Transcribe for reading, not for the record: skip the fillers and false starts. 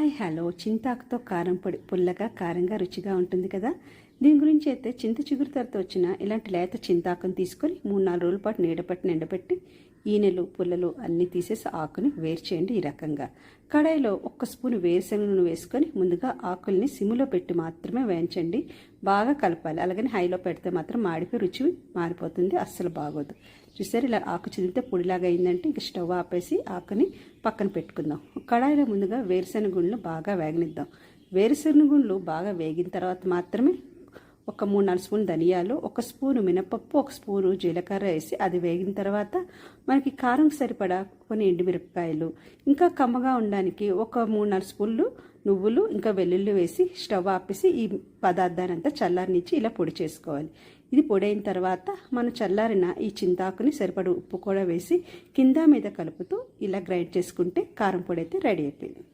Hi hello చింతాకుతో కారం పొడి పుల్లగా కారంగా రుచిగా ఉంటుంది కదా. దీని గురించి అయితే చింత చిగురుతో వచ్చిన ఇలాంటి లేత చింతాకుని తీసుకొని 3-4 రోజుల పాటు నీడపట్టి ఎండబెట్టి ఈనెలు పుల్లలు అన్నీ తీసేసి ఆకుని వేరు చేయండి. ఈ రకంగా కడాయిలో 1 స్పూన్ వేరుశనగ నూనె వేసుకొని ముందుగా ఆకుల్ని సిమ్లో పెట్టి మాత్రమే వేయించండి. బాగా కలపాలి. అలాగని హైలో పెడితే మాత్రం మాడిపోయి రుచి మారిపోతుంది, అస్సలు బాగోదు. చూసారు, ఇలా ఆకు చిదిరితే పొడిలాగా అయిందంటే ఇంక స్టవ్ ఆపేసి ఆకుని పక్కన పెట్టుకుందాం. కడాయిలో ముందుగా వేరుశనగ గుండ్లు బాగా వేగనిద్దాం. వేరుశనగ గుండ్లు బాగా వేగిన తర్వాత మాత్రమే ఒక 3-4 స్పూన్ ధనియాలు, 1 స్పూను మినపప్పు, 1 స్పూను జీలకర్ర వేసి అది వేగిన తర్వాత మనకి కారం సరిపడా కొన్ని ఎండుమిరపకాయలు, ఇంకా కమ్మగా ఉండడానికి ఒక 3-4 స్పూన్లు నువ్వులు, ఇంకా వెల్లుల్లి వేసి స్టవ్ ఆపేసి ఈ పదార్థాన్ని అంతా చల్లారనిచ్చి ఇలా పొడి చేసుకోవాలి. ఇది పొడి అయిన తర్వాత మనం చల్లారిన ఈ చింతాకుని సరిపడ ఉప్పు కూడా వేసి కింద మీద కలుపుతూ ఇలా గ్రైండ్ చేసుకుంటే కారం పొడి అయితే రెడీ అయిపోయింది.